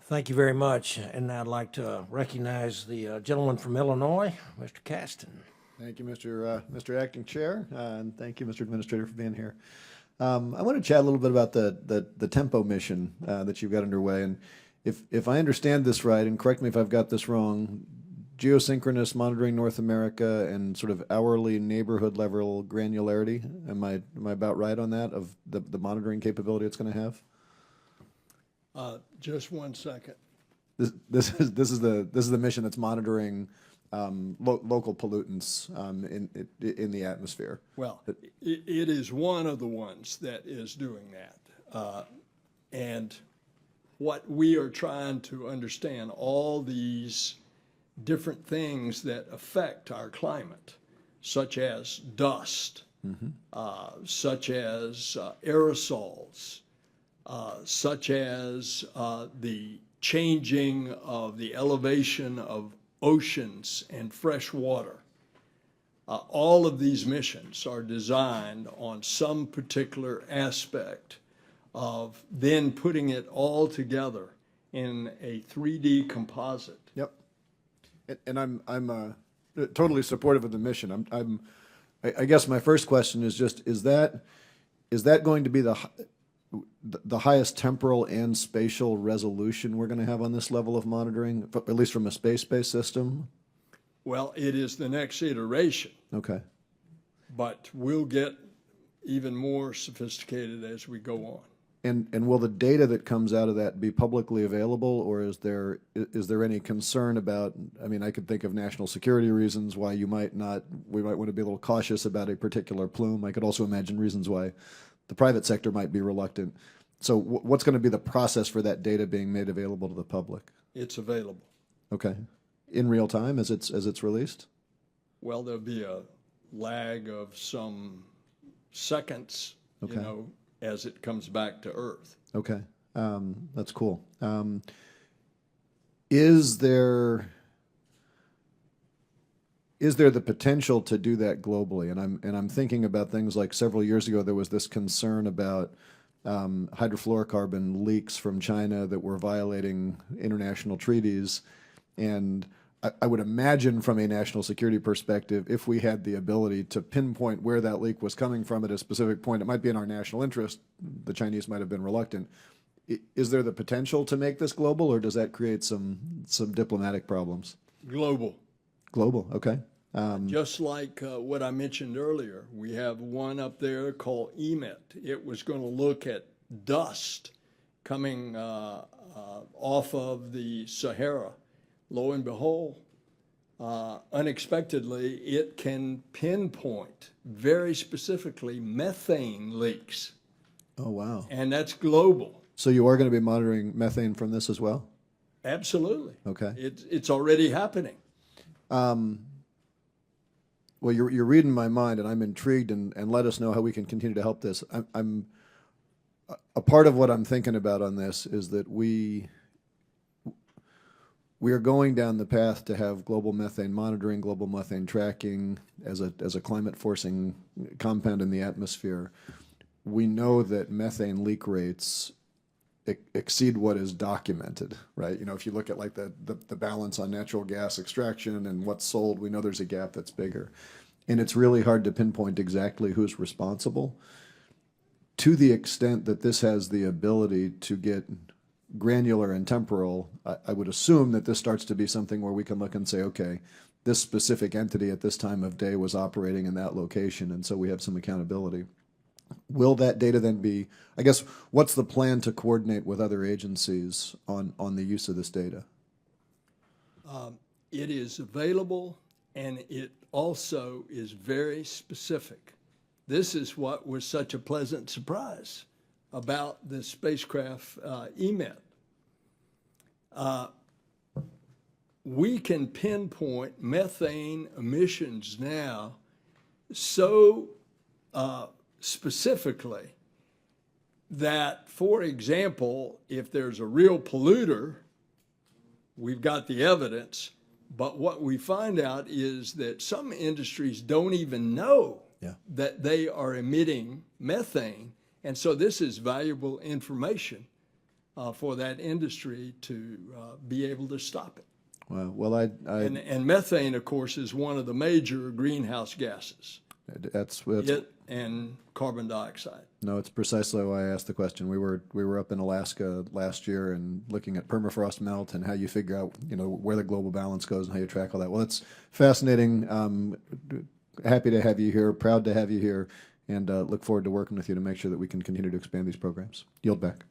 Thank you very much. And I'd like to recognize the gentleman from Illinois, Mr. Casten. Thank you, Mr. Acting Chair, and thank you, Mr. Administrator, for being here. I want to chat a little bit about the Tempo mission that you've got underway. And if I understand this right, and correct me if I've got this wrong, geosynchronous monitoring North America and sort of hourly neighborhood level granularity. Am I about right on that, of the monitoring capability it's going to have? Just one second. This is the mission that's monitoring local pollutants in the atmosphere. Well, it is one of the ones that is doing that. And what we are trying to understand, all these different things that affect our climate, such as dust, such as aerosols, such as the changing of the elevation of oceans and fresh water. All of these missions are designed on some particular aspect of then putting it all together in a 3D composite. Yep. And I'm totally supportive of the mission. I guess my first question is just, is that going to be the highest temporal and spatial resolution we're going to have on this level of monitoring, at least from a space-based system? Well, it is the next iteration. Okay. But we'll get even more sophisticated as we go on. And will the data that comes out of that be publicly available, or is there any concern about, I mean, I could think of national security reasons why we might want to be a little cautious about a particular plume. I could also imagine reasons why the private sector might be reluctant. So what's going to be the process for that data being made available to the public? It's available. Okay. In real time as it's released? Well, there'll be a lag of some seconds, Okay. you know, as it comes back to Earth. Okay. That's cool. Is there the potential to do that globally? And I'm thinking about things like several years ago there was this concern about hydrofluorocarbon leaks from China that were violating international treaties. And I would imagine from a national security perspective, if we had the ability to pinpoint where that leak was coming from at a specific point, it might be in our national interest. The Chinese might have been reluctant. Is there the potential to make this global, or does that create some diplomatic problems? Global. Global, okay. Just like what I mentioned earlier, we have one up there called EMET. It was going to look at dust coming off of the Sahara. Lo and behold, unexpectedly, it can pinpoint very specifically methane leaks. Oh, wow. And that's global. So you are going to be monitoring methane from this as well? Absolutely. Okay. It's already happening. Well, you're reading my mind, and I'm intrigued, and let us know how we can continue to help this. I'm a part of what I'm thinking about on this is that we are going down the path to have global methane monitoring, global methane tracking as a climate forcing compound in the atmosphere. We know that methane leak rates exceed what is documented, right? You know, if you look at like the balance on natural gas extraction and what's sold, we know there's a gap that's bigger. And it's really hard to pinpoint exactly who's responsible. To the extent that this has the ability to get granular and temporal, I would assume that this starts to be something where we can look and say, okay, this specific entity at this time of day was operating in that location, and so we have some accountability. Will that data then be, I guess, what's the plan to coordinate with other agencies on the use of this data? It is available, and it also is very specific. This is what was such a pleasant surprise about the spacecraft EMET. We can pinpoint methane emissions now so specifically that, for example, if there's a real polluter, we've got the evidence, but what we find out is that some industries don't even know that they are emitting methane. And so this is valuable information for that industry to be able to stop it. Well, And methane, of course, is one of the major greenhouse gases. that's It and carbon dioxide. no, it's precisely why I asked the question. We were up in Alaska last year and looking at permafrost melt and how you figure out, where the global balance goes and how you track all that. Well, it's fascinating. Happy to have you here, proud to have you here, and look forward to working with you to make sure that we can continue to expand these programs. Yield back.